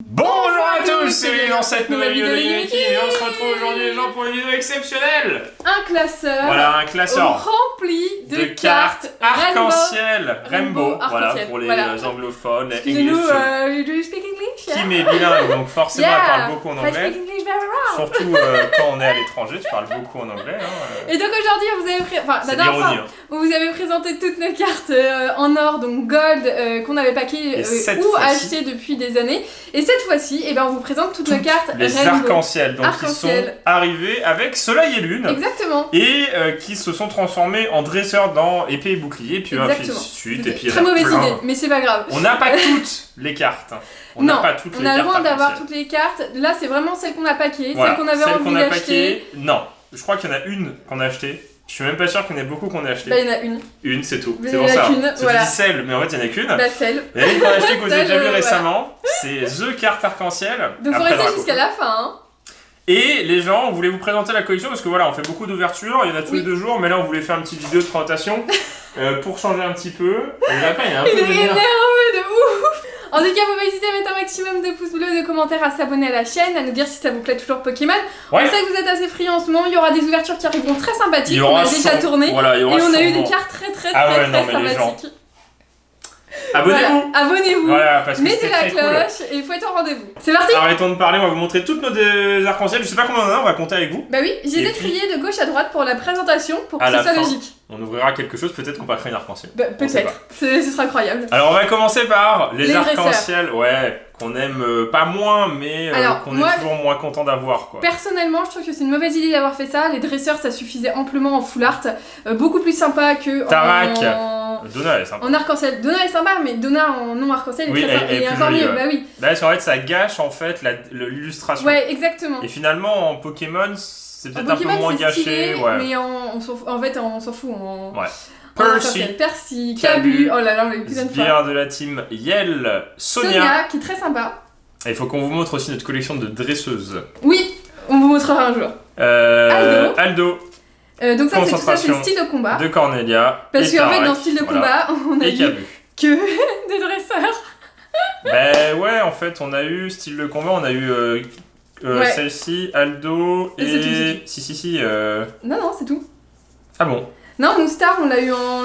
Bonjour à tous, c'est Lévi dans cette nouvelle vidéo de Yimiki et on se retrouve aujourd'hui les gens pour une vidéo exceptionnelle. Un classeur. Voilà, un classeur rempli de cartes arc-en-ciel. Rainbow, arc-en-ciel. voilà, pour les anglophones. Excusez-nous, English. do you speak English? Kim est bilingue, donc forcément elle parle beaucoup en I anglais. speak English very well. Surtout quand on est à l'étranger, tu parles beaucoup en anglais. Et donc aujourd'hui, on vous avait C'est l'ironie. on vous avait présenté toutes nos cartes en or, donc gold, qu'on avait packé ou acheté depuis des années. Et cette fois-ci, eh ben, on vous présente toutes nos cartes les Rainbow. arc-en-ciel, donc qui sont arrivés avec Soleil et Lune. Exactement. Et qui se sont transformés en dresseurs dans épée et bouclier, puis ainsi de suite. Et puis très mauvaise idée, mais c'est pas grave. On n'a pas toutes les cartes. On a loin d'avoir toutes les cartes. Là, c'est vraiment celles qu'on a packées, celles qu'on avait envie d'acheter. Non, je crois qu'il y en a une qu'on a achetée. Je suis même pas sûr qu'il y en ait beaucoup qu'on a acheté. Bah, il y en a une. Une, c'est tout. Mais C'est pour ça. C'est voilà. Celle, mais en fait, il y en a qu'une. Bah, celle. Il y en a une qu'on a achetée que vous avez déjà vu récemment. C'est The Carte Arc-en-Ciel. Donc, faut rester jusqu'à la fin. Hein. Et les gens, on voulait vous présenter la collection parce que voilà, on fait beaucoup d'ouvertures, il y en a tous les 2 jours, mais là on voulait faire une petite vidéo de présentation pour changer un petit peu. Et là, il y a un peu de nerveux de ouf. En tout cas, vous pouvez hésiter à mettre un maximum de pouces bleus, de commentaires, à s'abonner à la chaîne, à nous dire si ça vous plaît toujours Pokémon. Ouais. On sait que vous êtes assez friands en ce moment, il y aura des ouvertures qui arriveront très sympathiques, on a déjà tourné, voilà, et on a eu des cartes très sympathiques. Abonnez-vous. Voilà, abonnez-vous, voilà, parce que mettez la cloche et il faut être au rendez-vous. C'est parti. Arrêtons de parler, on va vous montrer toutes nos arc-en-ciel, je sais pas combien on en a, on va compter avec vous. Bah oui, j'ai trié de gauche à droite pour la présentation, pour que ce soit logique. On ouvrira quelque chose, peut-être qu'on va créer une arc-en-ciel. Bah, peut-être, ce sera incroyable. Alors on va commencer par les arc-en-ciel, ouais, qu'on aime pas moins, mais qu'on est toujours moins content d'avoir, quoi. Personnellement, je trouve que c'est une mauvaise idée d'avoir fait ça. Les dresseurs, ça suffisait amplement en full art, beaucoup plus sympa que Tarak. Donna est sympa. En arc-en-ciel. Donna est sympa, mais Donna en non arc-en-ciel est encore mieux. Bah oui. Bah parce qu'en fait, ça gâche en fait l'illustration. Ouais, exactement. Et finalement, en Pokémon, c'est peut-être un peu moins gâché. Stylé, mais en fait, on s'en fout. Ouais. Percy, Kabu, oh là là, on l'a eu plusieurs fois. Sbire de la team Yell, Sonia, qui est très sympa. Et il faut qu'on vous montre aussi notre collection de dresseuses. Oui, on vous montrera un jour. Aldo. Donc ça, c'est le style de combat. De Cornelia. Parce qu'en fait, dans le style de combat, on a eu que des dresseurs. Ben ouais, en fait, on a eu style de combat, on a eu celle-ci, Aldo et... Si. Non, c'est tout. Ah bon? Non, Moustar, on l'a eu en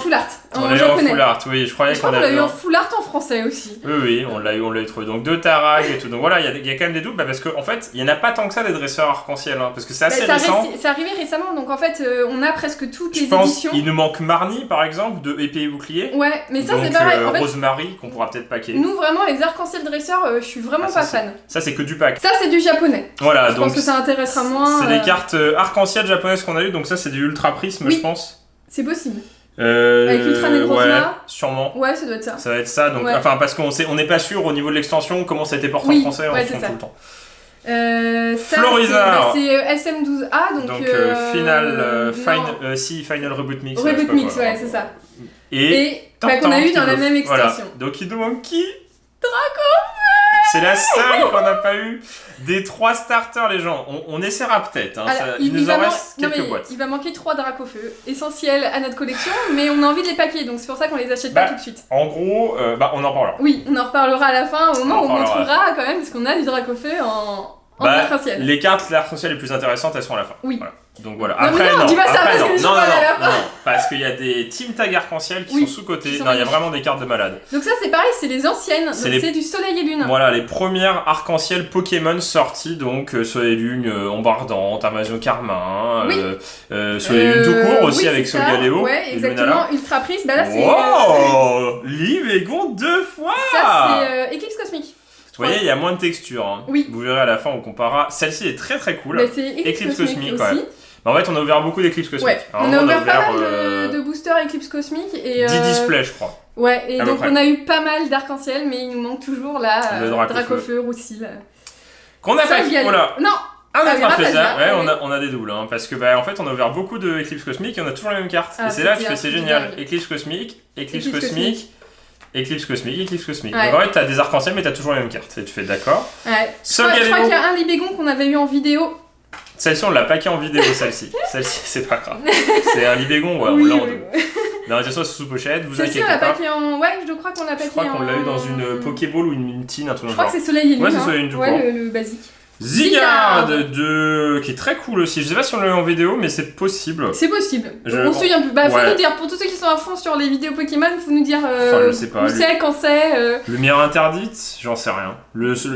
full art. On l'a eu en full art, oui, je croyais qu'on l'a eu en full art en français aussi. Oui, on l'a eu trouvé. Donc 2 Tarag et tout. Donc voilà, il y a quand même des doubles, parce qu'en fait, il n'y en a pas tant que ça des dresseurs arc-en-ciel, hein, parce que c'est assez récent. C'est arrivé récemment, donc en fait, on a presque toutes les éditions. Je pense il nous manque Marnie, par exemple, de épée et bouclier. Ouais, mais ça c'est pareil. En fait, Rosemary, qu'on pourra peut-être packer. Nous, vraiment, les arc-en-ciel dresseurs, je suis vraiment pas fan. Ça, c'est que du pack. Ça, c'est du japonais. Voilà, je pense que ça intéressera moins. C'est les cartes arc-en-ciel japonaises qu'on a eues, donc ça, c'est du ultra prisme, je pense. C'est possible. Avec Ultra Negrosma. Ouais, sûrement. Ouais, ça doit être ça. Ça va être ça, donc, enfin, parce qu'on n'est pas sûr au niveau de l'extension comment ça a été porté en français, on se trompe tout le temps. Florizard, c'est SM12A, donc Final Reboot Mix. Reboot Mix, ouais, c'est ça. Et qu'on a eu dans la même extension. Voilà. Doki Donkey Draco. C'est la seule qu'on n'a pas eu des 3 starters, les gens. On essaiera peut-être. Hein, il nous en reste quelques boîtes. Il va manquer 3 Dracofeu, essentiels à notre collection, mais on a envie de les packer, donc c'est pour ça qu'on les achète pas tout de suite. En gros, on en reparlera. Oui, on en reparlera à la fin, au moment où on trouvera quand même, parce qu'on a du Dracofeu en arc-en-ciel. Les cartes l'arc-en-ciel les plus intéressantes, elles sont à la fin. Oui. Voilà. Donc voilà. Non, après, non, dis pas ça parce que non, parce qu'il y a des Team Tag arc-en-ciel qui sont sous-cotés. Non, il y a vraiment des cartes de malades. Donc ça, c'est pareil, c'est les anciennes. C'est du Soleil et Lune. Voilà, les premières arc-en-ciel Pokémon sorties. Donc Soleil et Lune, Embardante, Amazon Carmin, Soleil et Lune tout court aussi avec Solgaleo. Ouais, exactement. Ultra Prise. Bah là, c'est. Wow Liv et Gon 2 fois. Ça, c'est Éclipse Cosmique. Vous voyez, il y a moins de texture. Hein. Oui. Vous verrez à la fin, on comparera. Celle-ci est très très cool. Bah, c'est Eclipse Cosmique aussi. En fait, on a ouvert beaucoup d'Eclipse Cosmique. Ouais. On a ouvert pas mal de boosters Eclipse Cosmique. Et 10 displays, je crois. Ouais, et donc on a eu pas mal d'arc-en-ciel, mais il nous manque toujours là Dracofeu, Roussil. Qu'on a pas qui. Voilà. Non. On a des doubles, hein, parce que en fait on a ouvert beaucoup de Eclipse Cosmique et on a toujours les mêmes cartes. Et c'est là que tu fais c'est génial. Eclipse Cosmique, Eclipse Cosmique. Eclipse Cosmique. Donc en fait, t'as des arc-en-ciel, mais t'as toujours les mêmes cartes. Et tu fais d'accord. Ouais. Je crois qu'il y a un Libégon qu'on avait eu en vidéo Celle-ci, on l'a paquée en vidéo, celle-ci. Celle-ci, c'est pas grave. C'est un Libégon, ouais, on l'a en deux. Non, de toute façon, c'est sous pochette, vous inquiétez pas. Celle-ci, on l'a paquée en... Ouais, je crois qu'on l'a paquée en... Je crois qu'on l'a eu dans une Pokéball ou une Mintine, un truc genre. Je crois que c'est Soleil et Lune. Ouais, c'est Soleil et Lune, du coup. Ouais, le basique. Zygarde qui est très cool aussi. Je sais pas si on l'a eu en vidéo, mais c'est possible. C'est possible. On se souvient plus. Bah, faut nous dire, pour tous ceux qui sont à fond sur les vidéos Pokémon, faut nous dire je sais pas, où c'est, quand c'est. Lumière interdite, j'en sais rien.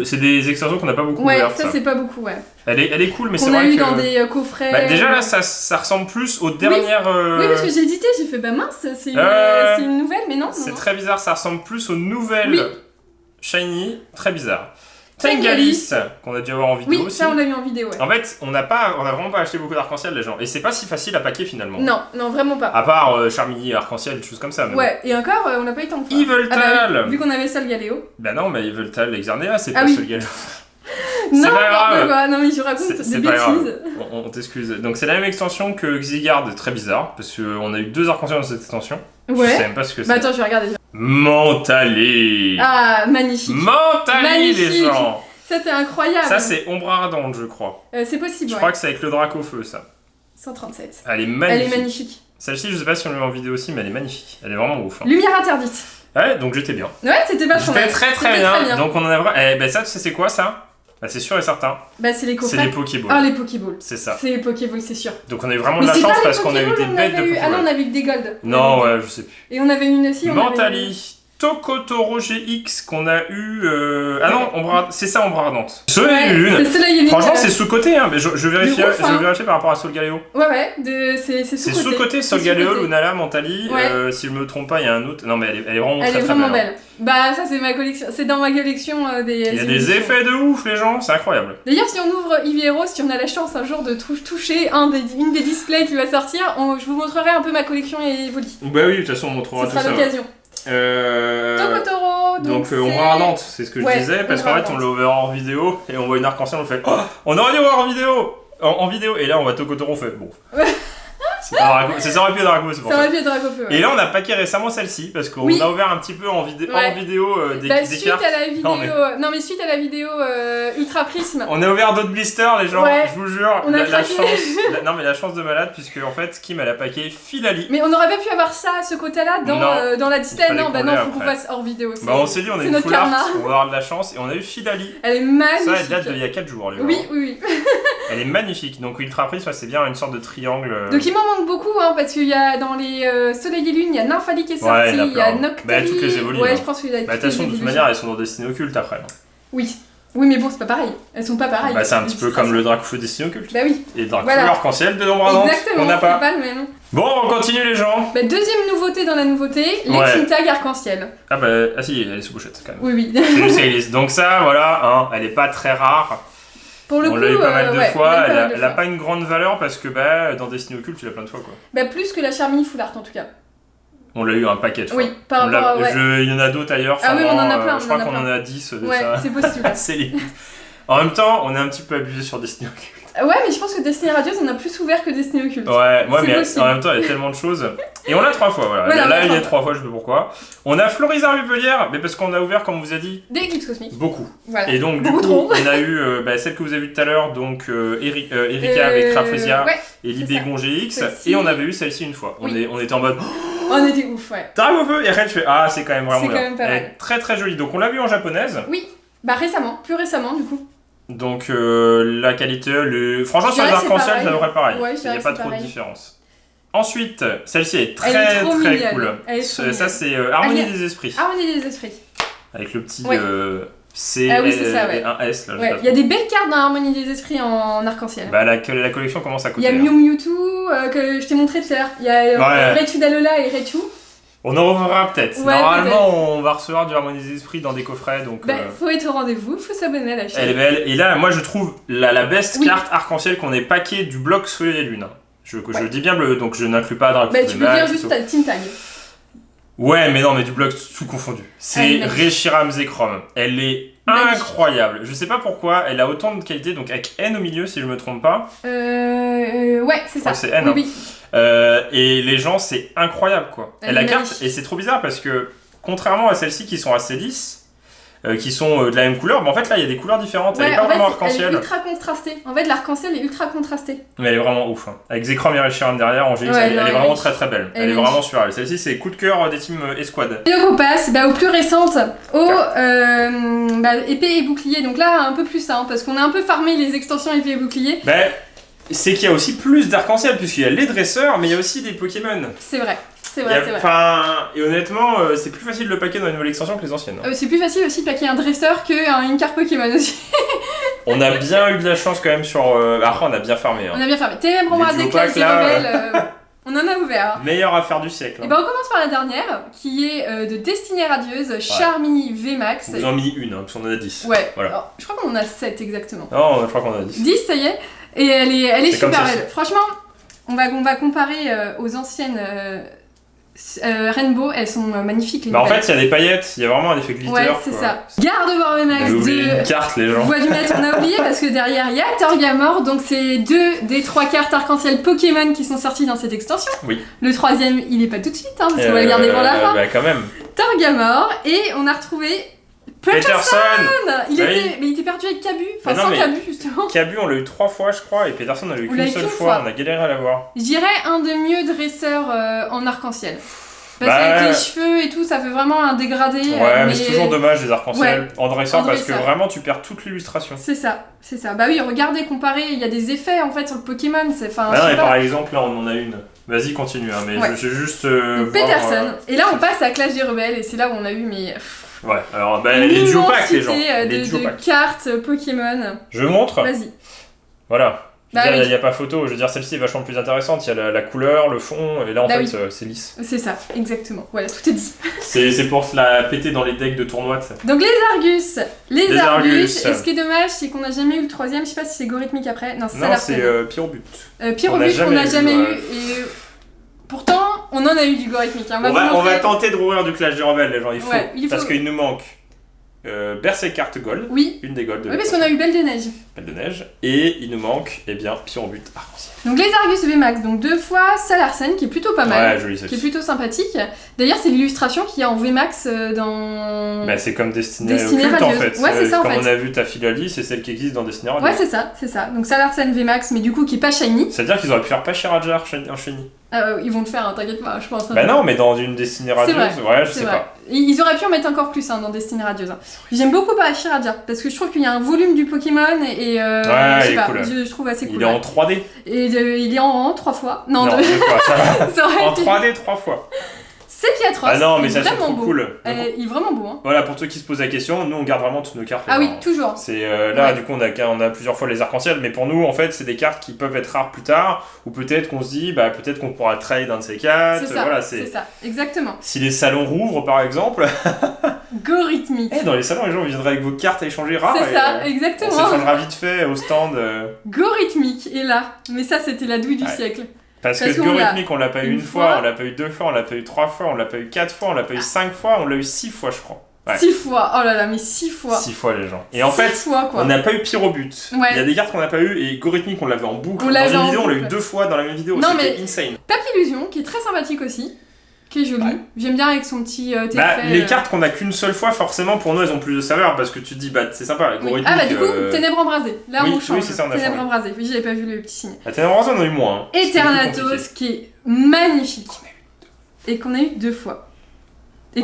C'est des extensions qu'on n'a pas beaucoup ouvertes. Ouais, ça c'est pas beaucoup, ouais. Elle est cool, mais c'est vrai que... On a eu dans des coffrets... Bah, déjà là, ça ressemble plus aux dernières... Oui, parce que j'ai hésité, j'ai fait bah mince, c'est une nouvelle, mais non. C'est très bizarre, ça ressemble plus aux nouvelles Shiny, très bizarre. Tengalis, qu'on a dû avoir en vidéo aussi. Oui, ça on l'a eu en vidéo, ouais. En fait, on a vraiment pas acheté beaucoup d'arc-en-ciel, les gens. Et c'est pas si facile à paquer finalement. Non, vraiment pas. À part Charmilly, arc-en-ciel, des choses comme ça. Ouais, et encore, on n'a pas eu tant que ça. Yveltal vu qu'on avait Solgaleo. Bah non, mais Yveltal, Exarnea, c'est pas Solgaleo. Non, pas grave. Non, mais je raconte des bêtises. On t'excuse. Donc c'est la même extension que Zygarde, très bizarre, parce qu'on a eu 2 arc-en-ciel dans cette extension. Ouais. Je sais même pas ce que c'est. Bah attends, je vais regarder. Mentali. Ah, magnifique. Mentali, les gens. Ça, c'est incroyable. Ça, c'est Ombre Ardente, je crois. C'est possible, Je crois que c'est avec le drac au feu, ça. 137. Elle est magnifique. Elle est magnifique. Celle-ci, je sais pas si on l'a vu en vidéo aussi, mais elle est magnifique. Elle est vraiment ouf. Hein. Lumière interdite. Ouais, donc j'étais bien. Ouais, c'était vachement bien. J'étais très bien. Donc on en a vraiment... bah ça, tu sais, c'est quoi, ça? Bah c'est sûr et certain. Bah c'est les coffrets. C'est les Pokéballs. Ah, les Pokéballs. C'est ça. C'est les Pokéballs, c'est sûr. Donc on a eu vraiment de la chance parce qu'on a eu des bêtes de Pokéballs. Ah non, on avait eu des Gold. Non, ouais, je sais plus. Et on avait une aussi. Mentali. Tokotoro GX qu'on a eu... Ah non, c'est ça, Ombre Ardente. Soleil et Lune. Franchement, c'est sous-côté, hein, mais je vérifie par rapport à Solgaleo. Ouais, c'est sous-côté. C'est sous-côté, Solgaleo, Lunala, Mentali. Si je me trompe pas, il y a un autre... Non, mais elle est vraiment très vraiment belle. Bah ça, c'est ma collection. C'est dans ma collection des... Il y a des effets de ouf, les gens, c'est incroyable. D'ailleurs, si on ouvre Eevee, si on a la chance un jour de toucher une des displays qui va sortir, je vous montrerai un peu ma collection Evoli. Bah oui, de toute façon, on montrera tout ça. Ce sera l'occasion. Tokotoro, donc Ombre Ardente, c'est ce que je disais, parce qu'en fait on l'a ouvert en vidéo et on voit une arc-en-ciel, on fait oh, on aurait dû voir en vidéo, et là on voit Tokotoro, on fait bon. Ça aurait pu être Draco, c'est pour ça. Ça aurait pu être Draco, ouais. Et là on a paqué récemment celle-ci parce qu'on a ouvert un petit peu en vidéo des cartes. Non mais suite à la vidéo Ultra Prisme. On a ouvert d'autres blisters, les gens, je vous jure. La chance de malade, puisque en fait Kim elle a paqué Filali. Mais on n'aurait pas pu avoir ça à ce côté-là dans la display. Non, faut qu'on fasse hors vidéo. Bah on s'est dit on a une full art, on va avoir de la chance et on a eu Filali. Elle est magnifique. Ça elle date d'il y a 4 jours, les gens. Oui. Elle est magnifique. Donc Ultra Prisme, c'est bien une sorte de triangle. Donc il m'en manque beaucoup, hein, parce qu'il y a dans les Soleil et Lune, il y a Nymphali qui est sorti, il y a Noctali. Bah toutes les évolutions. Ouais, je pense qu'il y a de toute façon, de toute manière, elles sont dans Destiné Occulte après. Oui, mais bon, c'est pas pareil. Elles sont pas pareilles. Bah c'est un petit peu comme le Dracofeu Destiné Occulte. Bah oui. Et le Dracofeu Arc-en-Ciel de Ombre Ardente. Exactement, on n'a pas. C'est pas le même. Bon, on continue les gens. Bah deuxième nouveauté dans la nouveauté, les Tag Arc-en-Ciel. Ah si, elle est sous pochette quand même. Oui. C'est juste Elise. Donc ça, voilà, hein, elle est pas très rare. Pour le coup, on l'a eu pas mal de fois, elle a pas une grande valeur parce que dans Destiné Occulte tu l'as plein de fois quoi. Bah plus que la Charmille Full Art en tout cas. On l'a eu un paquet de fois. Oui, par rapport il y en a d'autres ailleurs. Ah oui, on en a plein. Je crois qu'on en a 10 de ça. Ouais, c'est possible. C'est limite. En même temps, on est un petit peu abusé sur Destiné Occulte. Ouais, mais je pense que Destiné Radieuse, on a plus ouvert que Destiné Occulte. Ouais, mais possible. En même temps, il y a tellement de choses. Et on l'a 3 fois, voilà. Là, il y a 3 fois, je sais pas pourquoi. On a Florizarre Upelière, mais parce qu'on a ouvert, comme on vous a dit, des éclipses cosmiques. Beaucoup. Voilà. Et donc, du coup, on a eu celle que vous avez vue tout à l'heure, donc Erika avec Rafflesia et Libégon GX. Et on avait eu celle-ci une fois. On était en mode. On était ouf, ouais. Dragofeu, et après, je fais c'est quand même vraiment bien. C'est quand même pas mal. Elle est très très jolie. Donc, on l'a vue en japonaise. Oui, plus récemment, du coup. Donc la qualité, franchement sur les arc-en-ciel, ça devrait pareil. Il n'y a pas trop de différence. Ensuite, celle-ci est très cool. Ça c'est Harmonie des Esprits. Harmonie des Esprits. Avec le petit C et un S là. Il y a des belles cartes dans Harmonie des Esprits en arc-en-ciel. Bah la collection commence à coûter. Il y a Mew Mewtwo que je t'ai montré tout à l'heure. Il y a Raichu Dalola et Raichu. On en reverra peut-être. Normalement, on va recevoir du Harmonie des Esprits dans des coffrets. Donc, faut être au rendez-vous, faut s'abonner à la chaîne. Elle est belle. Et là, moi, je trouve la best carte arc-en-ciel qu'on ait paqué du bloc Soleil et Lune. Je dis bien bleu, donc je n'inclus pas Dracofeu. Tu peux dire juste Team Tag. Ouais, mais non, mais du bloc tout confondu. C'est Reshiram Zekrom. Elle est incroyable. Je sais pas pourquoi, elle a autant de qualité, donc avec N au milieu, si je me trompe pas. Ouais, c'est ça. C'est N. Oui. Et les gens, c'est incroyable quoi. Et la carte, et c'est trop bizarre parce que contrairement à celles-ci qui sont assez lisses, qui sont de la même couleur, mais en fait là il y a des couleurs différentes, elle est pas vraiment arc-en-ciel. Elle est ultra contrastée. En fait l'arc-en-ciel est ultra contrasté. Mais elle est vraiment ouf. Hein. Avec Zekrom et Reshiram derrière en GX, elle est vraiment très très belle. Elle est vraiment super belle. Celle-ci c'est coup de cœur des teams Esquad. Et donc on passe aux plus récentes, aux épée et bouclier. Donc là un peu plus ça, hein, parce qu'on a un peu farmé les extensions épée et bouclier. C'est qu'il y a aussi plus d'arc-en-ciel, puisqu'il y a les dresseurs, mais il y a aussi des Pokémon. C'est vrai. C'est vrai. Et honnêtement, c'est plus facile de le paquer dans une nouvelle extension que les anciennes. C'est plus facile aussi de paquer un dresseur qu'une carte Pokémon aussi. On a bien eu de la chance quand même sur... Après, on a bien farmé. Hein. On a bien farmé. Ténèbres embrasées, classe des rebelles, on en a ouvert. Meilleure affaire du siècle. Hein. Et on commence par la dernière, qui est de Destinée Radieuse, Charmy VMAX. Vous en mis une, parce qu'on en a 10. Ouais, voilà. Alors, je crois qu'on en a 7 exactement. Non, je crois qu'on en a 10. 10, ça y est. Et elle est super belle. Franchement, on va comparer aux anciennes... Rainbow, elles sont magnifiques les en fait il y a des paillettes, il y a vraiment un effet glitter. Ouais c'est ça. Gardevoir VMAX une carte les gens. Voix du maître on a oublié parce que derrière il y a Torgamore, donc c'est 2 des 3 cartes arc-en-ciel Pokémon qui sont sorties dans cette extension. Oui. Le 3ème il est pas tout de suite hein, parce qu'on va le garder pour la fin. Quand même. Torgamore et on a retrouvé Peterson. Il était perdu avec Cabu, enfin sans Cabu justement. Cabu on l'a eu 3 fois je crois et Peterson on l'a eu qu'une seule fois, on a galéré à l'avoir. Je dirais un des mieux dresseurs en arc-en-ciel. Parce qu'avec les cheveux et tout, ça fait vraiment un dégradé. Ouais, mais c'est toujours dommage les arc-en-ciel en dresseur parce que vraiment tu perds toute l'illustration. C'est ça. Bah oui, regardez, comparez, il y a des effets en fait sur le Pokémon. Par exemple, là on en a une. Vas-y, continue, hein, mais je vais juste. Peterson. Et là on passe à Clash des Rebelles et c'est là où on a eu Ouais, alors les duo packs les gens. de cartes Pokémon. Je montre. Vas-y. Voilà. Il n'y a pas photo, je veux dire celle-ci est vachement plus intéressante, il y a la couleur, le fond, et là en fait c'est lisse. C'est ça, exactement, voilà, tout est dit. c'est pour se la péter dans les decks de tournois. Donc les Argus, et ce qui est dommage c'est qu'on n'a jamais eu le 3ème, je sais pas si c'est Gorithmique après, non c'est Pyrobut. Pyrobut qu'on n'a jamais eu, et pourtant on en a eu du Gorithmique. Hein. On va tenter de rouvrir du Clash des Rebelles les gens, il faut. Parce qu'il nous manque... Berserk carte Gold, une des Gold. Oui, parce qu'on a eu Belle de Neige. Et il nous manque, Pyrobut arc-en-ciel. Donc les Argus VMAX, donc 2 fois Salarsen, qui est plutôt pas mal, qui est plutôt sympathique. D'ailleurs, c'est l'illustration qu'il y a en VMAX dans. C'est comme Destinée Radieuse en fait. Ouais, c'est ça en fait. Comme on a vu ta Philali, c'est celle qui existe dans Destinée Radieuse. Ouais, c'est ça. Donc Salarsen VMAX, mais du coup qui est pas shiny. C'est-à-dire qu'ils auraient pu faire pas Shiraja en shiny. Ils vont le faire, hein, t'inquiète pas, je pense. Non, mais dans une Destinée Radieuse, je sais pas. Ils auraient pu en mettre encore plus dans Destinée Radieuse. J'aime beaucoup Shiraja parce que je trouve qu'il y a un volume du Pokémon et je trouve assez cool. Il est en 3D. Et il est en 3 fois. Non, 2 fois. En 3D 3 fois. C'est Piatros. Ah non, mais ça c'est trop cool. Il est vraiment beau. Hein. Voilà, pour ceux qui se posent la question, nous on garde vraiment toutes nos cartes. Ah oui, toujours. C'est là, du coup, on a plusieurs fois les arcs-en-ciel, mais pour nous, en fait, c'est des cartes qui peuvent être rares plus tard, ou peut-être qu'on se dit, peut-être qu'on pourra trade un de ces cartes. C'est ça, exactement. Si les salons rouvrent, par exemple. Gorithmique. Dans les salons, les gens viendraient avec vos cartes à échanger rares. C'est ça, exactement. On s'échangera vite fait au stand. Gorithmique est là, mais ça, c'était la douille du siècle. Parce que Gorithmique, on l'a pas eu une fois, on l'a pas eu 2 fois, on l'a pas eu 3 fois, on l'a pas eu 4 fois, on l'a pas eu 5 fois, on l'a eu 6 fois, je crois. 6 fois, oh là là, mais 6 fois. 6 fois les gens. Et en fait, on n'a pas eu Pyrobut. Il y a des cartes qu'on n'a pas eu et Gorithmique, on l'avait en boucle. Dans une vidéo, on l'a eu 2 fois dans la même vidéo. C'était insane. Papillusion, qui est très sympathique aussi. Qui est joli. J'aime bien avec son petit les cartes qu'on a qu'une seule fois, forcément, pour nous, elles ont plus de saveur parce que tu te dis, c'est sympa. Oui. Du coup, Ténèbres embrasées. Là, on change. Oui, c'est ça, on a Ténèbres embrasées. Oui, j'avais pas vu le petit signe. Ténèbres embrasées, on a eu moins. Eternatus, qui est magnifique. Et qu'on a eu 2 fois. Elle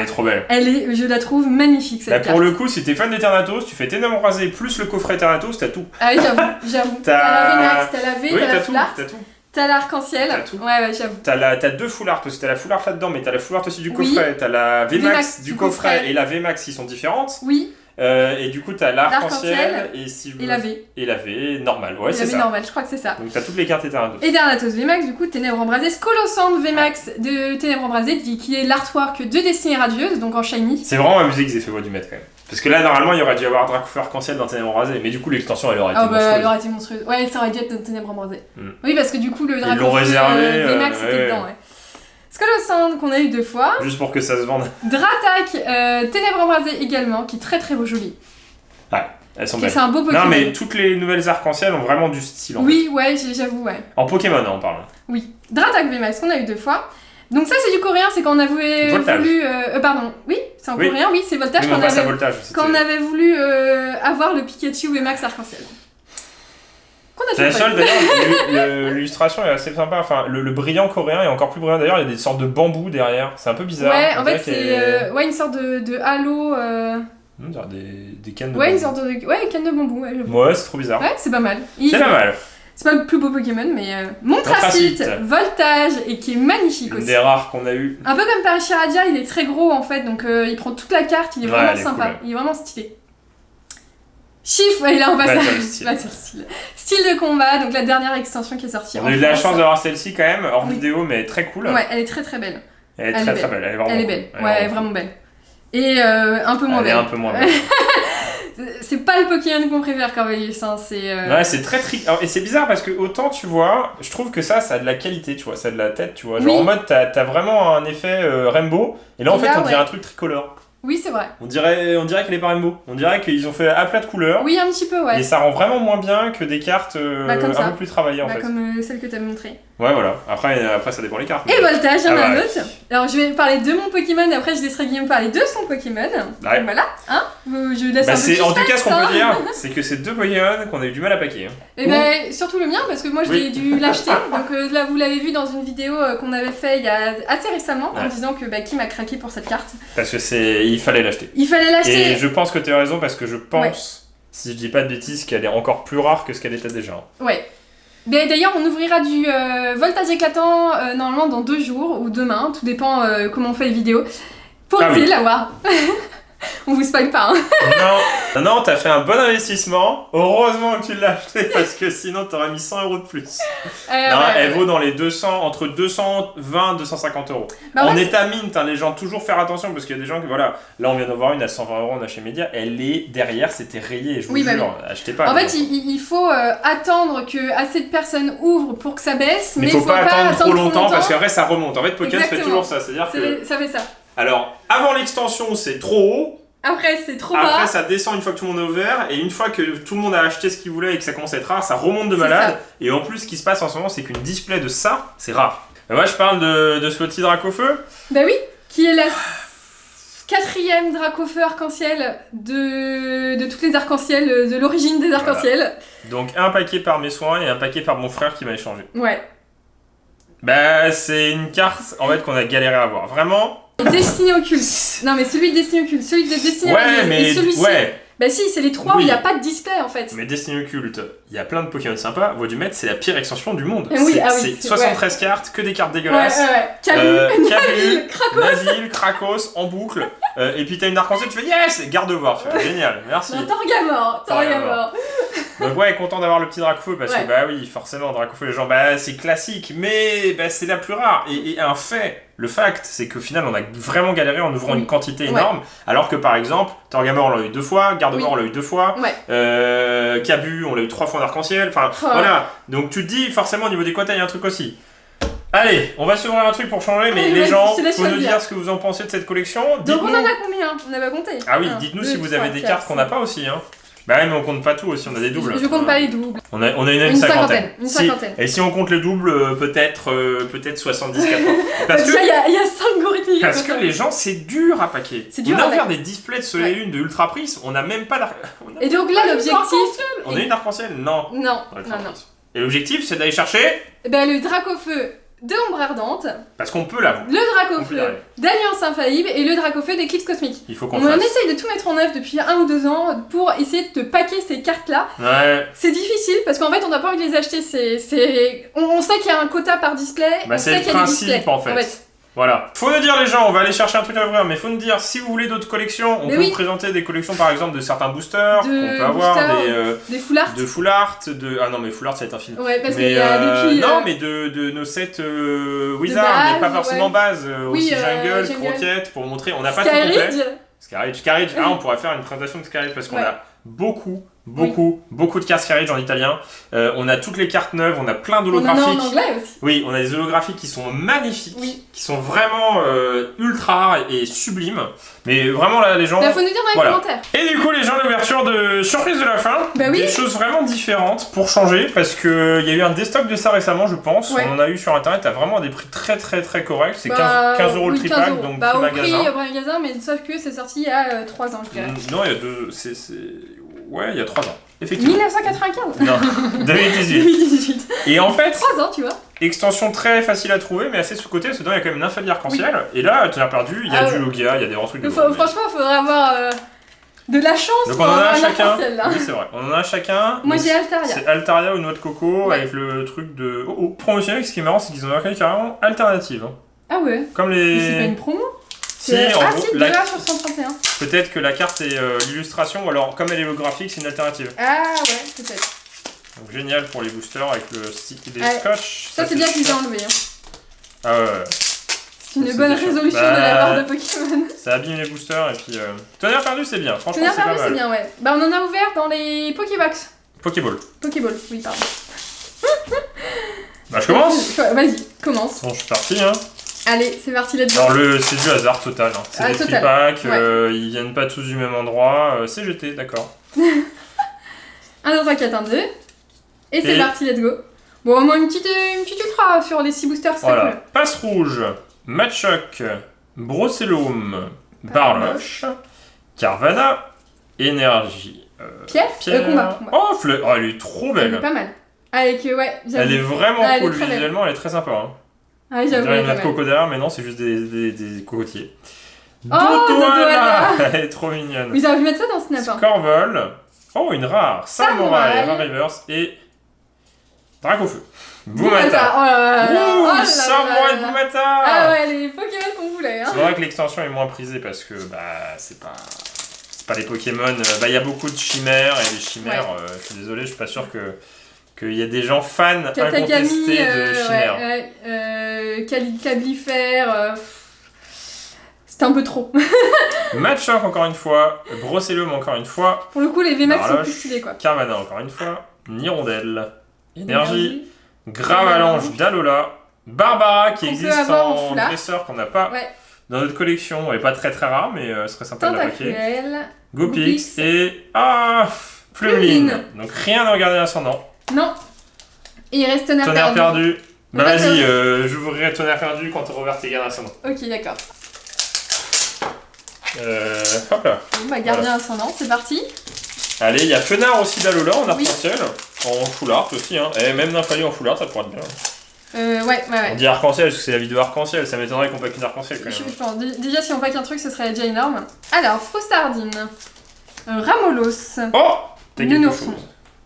est trop belle. Je la trouve magnifique cette carte. Pour le coup, si t'es fan d'Eternatus, tu fais Ténèbres embrasées plus le coffret Eternatus, t'as tout. Ah oui, j'avoue. T'as la VMAX, t'as la V, t'as la Flart. T'as tout. T'as l'arc-en-ciel. Ouais, j'avoue. T'as 2 full art parce que t'as la full art là-dedans, mais t'as la full art aussi du coffret. T'as la VMAX du coffret et la VMAX qui sont différentes. Oui. Et du coup, t'as l'arc-en-ciel et la V. Et la V normale, ouais, c'est ça. La V normale, je crois que c'est ça. Donc t'as toutes les cartes Eternatus. Eternatus VMAX, du coup, Ténèbres embrasées. Skolosand VMAX de Ténèbres embrasées, qui est l'artwork de Destinée Radieuse, donc en shiny. C'est vraiment amusé qu'ils aient fait voix du maître quand même. Parce que là, normalement, il aurait dû y avoir Dracofeu arc-en-ciel dans Ténèbres embrasées, mais du coup, l'extension elle aurait été monstrueuse. Elle aurait été monstrueuse. Ouais, ça aurait dû être dans Ténèbres embrasées. Oui, parce que du coup, le Dracofeu VMAX était dedans, Skolosand qu'on a eu 2 fois. Juste pour que ça se vende. Dratak, Ténèbres embrasées également, qui est très très joli. Ouais, elles sont belles. C'est un beau Pokémon. Non, mais toutes les nouvelles arc-en-ciel ont vraiment du style. Oui, ouais, j'avoue, ouais. En Pokémon, on parle. Oui. Dratak VMAX qu'on a eu 2 fois. Donc ça c'est du coréen, c'est quand on a voulu... pardon, oui, c'est en coréen, oui, c'est Voltage. Quand on avait voulu avoir le Pikachu VMAX arc-en-ciel. C'est la seule d'ailleurs, l'illustration est assez sympa, enfin le brillant coréen est encore plus brillant d'ailleurs, il y a des sortes de bambous derrière, c'est un peu bizarre. Ouais, en fait c'est une sorte de halo... Des cannes de bambou. Une sorte de... Ouais, canne de bambou, ouais, c'est trop bizarre. Ouais, c'est pas mal. C'est pas mal. C'est pas le plus beau Pokémon, mais Montracite, Voltage, et qui est magnifique aussi. Une des rares qu'on a eu. Un peu comme Parichiradia, il est très gros en fait, donc il prend toute la carte, il est vraiment sympa, cool. Il est vraiment stylé. Chiffre, et là on passe à style de combat, donc la dernière extension qui est sortie. On a eu de la chance d'avoir celle-ci quand même, hors vidéo, mais très cool. Ouais, elle est très très belle. Elle est très belle, elle est belle, elle est vraiment belle. Et un peu moins belle. Elle est un peu moins belle. C'est pas le Pokémon qu'on préfère quand même, Ouais, c'est très tricky. Et c'est bizarre parce que autant tu vois, je trouve que ça a de la qualité, tu vois, ça a de la tête, tu vois. Genre en mode, t'as vraiment un effet rainbow, et là en fait on dirait un truc tricolore. Oui, c'est vrai. On dirait qu'elle est pas rainbow. On dirait qu'ils ont fait à plat de couleurs. Oui, un petit peu, ouais. Et ça rend vraiment moins bien que des cartes un peu plus travaillées en fait. Comme celle que t'as montrée. Ouais, voilà. Après, ça dépend les cartes. Et Voltage, il y en a un autre. Alors, je vais parler de mon Pokémon et après, je laisserai Guillaume parler de son Pokémon. Ouais. Donc, voilà, hein. Je laisse un peu de suspense, en tout cas, ce qu'on peut dire, c'est que c'est 2 Pokémon qu'on a eu du mal à paquer. Et surtout le mien, parce que moi, j'ai dû l'acheter. Donc là, vous l'avez vu dans une vidéo qu'on avait fait il y a assez récemment, en disant que Kim a craqué pour cette carte. Parce que il fallait l'acheter. Et je pense que tu as raison, parce que je pense, si je dis pas de bêtises, qu'elle est encore plus rare que ce qu'elle était déjà. Ouais. D'ailleurs, on ouvrira du Voltage éclatant normalement dans 2 jours ou demain, tout dépend comment on fait les vidéos. Pour essayer de l'avoir. On vous spoil pas, hein. Non, t'as fait un bon investissement. Heureusement que tu l'as acheté parce que sinon t'aurais mis 100 € de plus. Elle vaut dans les entre 220 et 250 €. En état mint, les gens toujours faire attention parce qu'il y a des gens qui, voilà, là on vient d'en voir une à 120 €, on a chez Média, elle est derrière, c'était rayé, je vous jure, achetez pas. En fait, il faut attendre que assez de personnes ouvrent pour que ça baisse, mais il faut pas attendre trop longtemps parce qu'après ça remonte. En fait, Pokémon fait toujours ça, c'est-à-dire que... Ça fait ça. Alors, avant l'extension, c'est trop haut. Après, c'est trop bas. Après, ça descend une fois que tout le monde est ouvert. Et une fois que tout le monde a acheté ce qu'il voulait et que ça commence à être rare, ça remonte de malade. Et en plus, ce qui se passe en ce moment, c'est qu'une display de ça, c'est rare. Et moi, je parle de Slotty Dracofeu. Bah oui, qui est la 4e Dracofeu arc-en-ciel de toutes les arcs-en-ciel, de l'origine des arcs-en-ciel. Voilà. Donc, un paquet par mes soins et un paquet par mon frère qui m'a échangé. Ouais. Bah, c'est une carte en fait qu'on a galéré à avoir. Vraiment. Destiné occulte. Non, mais celui de Destiné occulte, celui de Destiné et celui-ci. Bah si, c'est les 3 où il n'y a pas de display en fait. Mais Destiné occulte, il y a plein de Pokémon sympas. Vodumètre, c'est la pire extension du monde. C'est 73 cartes, que des cartes dégueulasses. Cabu, Naville, Krakos, en boucle. Et puis t'as une arc-en-ciel, tu fais yes, garde-voir. Génial, merci. Torgamore. Donc ouais, content d'avoir le petit Dracofeu parce que bah oui, forcément Dracofeu, les gens, bah c'est classique, mais bah, c'est la plus rare. Et un fait, le fact, c'est qu'au final on a vraiment galéré en ouvrant une quantité énorme, alors que par exemple, Torgamore on l'a eu 2 fois, Gardevoir on l'a eu 2 fois, Cabu on l'a eu 3 fois en arc-en-ciel, enfin voilà. Donc tu te dis forcément au niveau des quotas il y a un truc aussi. Allez, on va se ouvrir un truc pour changer, mais les gens, faut nous dire ce que vous en pensez de cette collection. Donc on en a combien? On n'a pas compté. Ah oui, dites-nous si vous avez des cartes qu'on n'a pas aussi, hein. Bah ouais, mais on compte pas tout aussi, on a des doubles. Je compte pas les doubles. On a une cinquantaine. Une cinquantaine. Et si on compte le double, peut-être 70-80. Parce que il y a 5 gorillles. Parce que les gens, c'est dur à paquer. On a ouvert des displays de Soleil Lune de Ultra Prisme, on a même pas d'arc. Et donc là, l'objectif. On a une arc-en-ciel? Non. Non. Et l'objectif, c'est d'aller chercher le Dracofeu de Ombre Ardente. Parce qu'on peut l'avoir. Le Dracofeu d'Alliance Infaillible et le Dracofeu d'Eclipse Cosmique. Il faut qu'on On essaye de tout mettre en œuvre depuis 1 ou 2 ans pour essayer de paquer ces cartes-là. Ouais. C'est difficile parce qu'en fait, on n'a pas envie de les acheter. On sait qu'il y a un quota par display. Bah, c'est le principe en fait. Voilà. Faut nous dire les gens, on va aller chercher un truc à ouvrir, mais faut nous dire si vous voulez d'autres collections. On peut vous présenter des collections par exemple de certains boosters qu'on peut avoir, des full art. De full art, ah non mais full art ça va être infini. Ouais, parce qu'il y a depuis. Non mais de nos sets Wizard, mais pas forcément base. Aussi Jungle, Croquette, pour montrer. On n'a pas tout complet. Skyridge. Ah, on pourrait faire une présentation de Skyridge parce qu'on a beaucoup de cartes Skyridge en italien. On a toutes les cartes neuves, on a plein d'holographiques. On en a en anglais aussi. Oui, on a des holographiques qui sont magnifiques, qui sont vraiment ultra rares et sublimes. Mais vraiment là, les gens. Il faut nous dire dans les commentaires. Et du coup, les gens, l'ouverture de de surprise de la fin. Bah oui. Des choses vraiment différentes pour changer, parce qu'il y a eu un déstock de ça récemment, je pense. Ouais. On en a eu sur internet à vraiment des prix très corrects. C'est 15 euros le tripack, donc prix au magasin. Prix magasin, mais sauf que c'est sorti il y a 3 ans, je dirais. Non, il y a 2. Ouais, il y a 3 ans. Effectivement. 1995. Non, 2018. Et en fait, 3 ans, tu vois. Extension très facile à trouver, mais assez sous-côté, parce que dedans il y a quand même une infali arc-en-ciel. Oui. Et là, tu as perdu, il y a du Logia, il y a des grands trucs de franchement, il faudrait avoir de la chance. Donc on en a chacun. Oui, c'est vrai. On en a chacun. Moi j'ai Altaria. C'est Altaria ou Noix de Coco avec le truc de. Promotionnel. Ce qui est marrant, c'est qu'ils ont marqué carrément alternative. Ah ouais. Comme les. Mais c'est pas une promo. Si, en gros, si, $2 sur 131. Peut-être que la carte est l'illustration, ou alors comme elle est holographique, c'est une alternative. Ah ouais, peut-être. Donc génial pour les boosters avec le stick des scotch. Ça c'est bien qu'ils aient enlevé. Ah ouais. C'est une bonne résolution de la part de Pokémon. Ça abîme les boosters et puis. Tonnerre perdu, c'est bien. Franchement, Tonnerre c'est pas perdu, mal. c'est bien, ouais. Bah, on en a ouvert dans les Pokébox. Pokéball. Pokéball, oui, pardon. Bah, je commence. Vas-y, commence. Bon, je suis parti, hein. Allez, c'est parti, let's go. Alors, c'est du hasard total. Hein. C'est des tripacks, ils viennent pas tous du même endroit. C'est jeté, d'accord. 1, 2, 3, 4, 1, 2. Et c'est parti, let's go. Bon, au moins une petite ultra sur les 6 boosters, c'est voilà. Cool. Passe rouge, Machoc, Brossellum, Barloche, Carvana, Énergie. Pierre. Combat. Oh, elle est trop belle. Elle est pas mal. Avec, elle est vraiment cool, visuellement, elle est très sympa. Hein. Ah, j'avoue. Il y a de coco derrière, mais non, c'est juste des cocotiers. Oh, Dodoana. Elle est trop mignonne. Vous avez pu mettre ça dans Snap. Scorvol. Oh, une rare. Samouraï, Rare Reverse et Dracofeu. Boumata. Oh là là. Samouraï Boumata. Ah ouais, les Pokémon qu'on voulait. Hein. C'est vrai que l'extension est moins prisée parce que c'est pas les Pokémon. Il y a beaucoup de chimères et les chimères, je suis désolé, je suis pas sûr qu'il y a des gens fans incontestés de chimères. Calyfère, c'était un peu trop. Machoc encore une fois, Brossellum encore une fois. Pour le coup, les VMAX sont plus stylés quoi. Carvana encore une fois, Nirondelle, Énergie, Gravalanche d'Alola, Barbara qui existe en dresseur qu'on n'a pas dans notre collection, elle est pas très rare mais ce serait sympa de la paquer. Gopix et Plumeline. Donc rien à regarder l'ascendant. Non. Et il reste Tonnerre perdu. Bah vas-y, j'ouvrirai Tonnerre perdu quand on rouvre tes gardiens ascendants. Ok, d'accord. Hop là. Bon, gardien ascendant, c'est parti. Allez, il y a Fenard aussi d'Alola en arc-en-ciel. En full art aussi, hein. Et même Nymphalie en full art, ça pourrait être bien. Ouais. On dit arc-en-ciel parce que c'est la vidéo arc-en-ciel, ça m'étonnerait qu'on pack une arc-en-ciel quand même. Je pense, déjà, si on pack un truc, ce serait déjà énorme. Alors, Froustardine, Ramolos, Nounourson.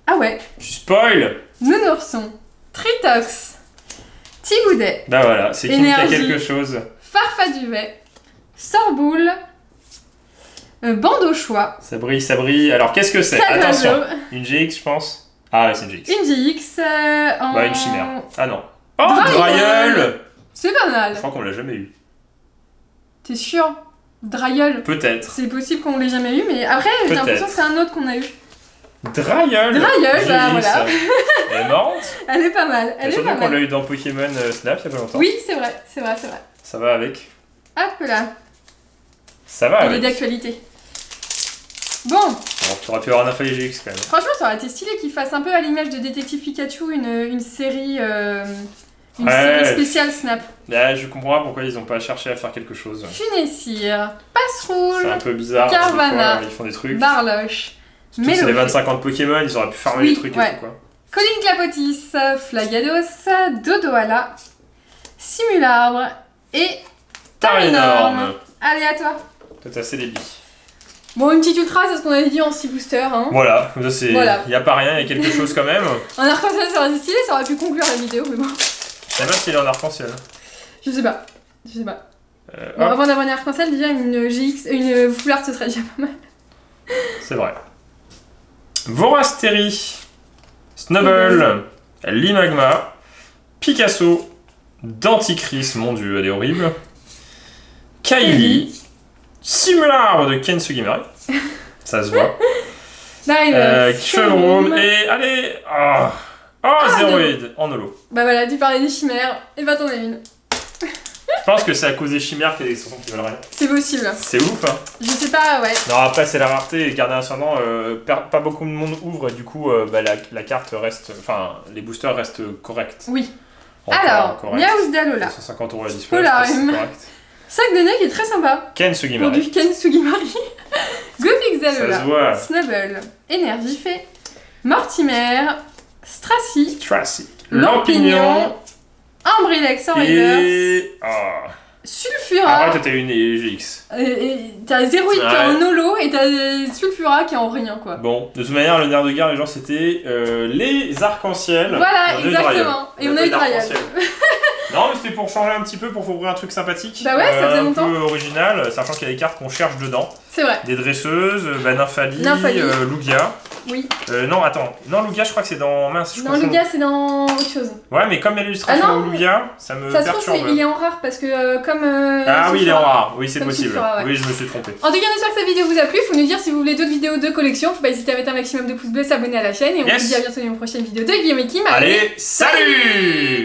Ah ouais. Tu spoil. Nounourson, Tritox, Tigoudet. Bah voilà, c'est qui a quelque chose. Farfaduvet, Sorboule, Bandeauchois. Ça brille. Alors qu'est-ce que c'est? Attention, une GX je pense. Ah ouais, c'est une GX. Une GX en... Bah une chimère. Ah non. Oh, Drayeul. C'est pas mal. Je crois qu'on l'a jamais eu. T'es sûr? Drayeul. Peut-être. C'est possible qu'on l'ait jamais eu, mais après j'ai l'impression que c'est un autre qu'on a eu. Drayeul, bah voilà. Elle est marrante. Elle est pas mal. Surtout qu'on l'a eu dans Pokémon Snap il y a pas longtemps. Oui, c'est vrai. Ça va avec. Hop là. Ça va avec. Il est d'actualité. Bon, tu aurais pu avoir un Nymphalie GX quand même. Franchement, ça aurait été stylé qu'ils fassent un peu à l'image de Détective Pikachu une série série spéciale Snap. Là, je comprends pas pourquoi ils ont pas cherché à faire quelque chose. Funessire, Passeroule, c'est un peu bizarre. Carvana, ils font des trucs. Barloche, Surtout c'est les 25 ans de Pokémon, ils auraient pu farmer les trucs et tout quoi. Colline Clapotis, Flagados, Dodoala, Simularbre et Tarinorm. Allez, à toi. Toi, t'as assez débit. Bon, une petite ultra, c'est ce qu'on avait dit en 6 boosters. Hein. Voilà, ça c'est. Y a pas rien, y a quelque chose quand même. En arc-en-ciel, ça aurait été stylé, ça aurait pu conclure la vidéo, mais bon. Je sais pas s'il est en arc-en-ciel. Je sais pas. Bon, avant d'avoir une arc-en-ciel, déjà une GX, une full art, ce serait déjà pas mal. C'est vrai. Vorasteri, Snubble, Limagma, Picasso, Denticris, mon dieu, elle est horrible. Kylie, Simularbre de Ken Sugimari, ça se voit. Chevroom et allez, Zéroïde en holo. Bah voilà, tu parlais des chimères, et bah t'en as une. pense que c'est à cause des chimères qu'il y a des extensions qui valent rien. C'est possible. C'est ouf, hein. Je sais pas, ouais. Non, après, c'est la rareté et Gardien Ascendant, pas beaucoup de monde ouvre et du coup, la carte reste. Enfin, les boosters restent corrects. Oui. Alors, Miaouz d'Alola. 150 € la display. Sac de nez qui est très sympa. Ken Sugimari. Pour du Ken Sugimari. Goofix d'Alola. Ça se Snubble. Énergifée. Mortimer. Stracy. Lampignon. Ambrilex en reverse. Et. Sulfura. Après, t'as une GX. T'as Zéroïde qui est en holo et t'as Sulfura qui est en rien, quoi. Bon, de toute manière, le nerf de guerre, les gens, c'était les arcs-en-ciel. Voilà, exactement. Et on a eu Dryad. Non, mais c'était pour changer un petit peu, pour ouvrir un truc sympathique. Bah ouais, ça faisait longtemps. Un peu original, sachant qu'il y a des cartes qu'on cherche dedans. C'est vrai. Des dresseuses, Nymphalie, Lugia. Oui. Non, attends. Non, Lugia, je crois que c'est dans... Mince, non, Lugia, c'est dans autre chose. Ouais, mais comme il y a l'illustration de Lugia, ça me perturbe. Ça se trouve, il est en rare parce que comme... ah oui, il est en rare. Oui, c'est possible. Sulfura, ouais. Oui, je me suis trompé. En tout cas, j'espère que cette vidéo vous a plu. Faut nous dire si vous voulez d'autres vidéos de collection. Faut pas hésiter à mettre un maximum de pouces bleus, s'abonner à la chaîne. Et on se dit à bientôt dans une prochaine vidéo de Guillaume et Kim. Allez, salut!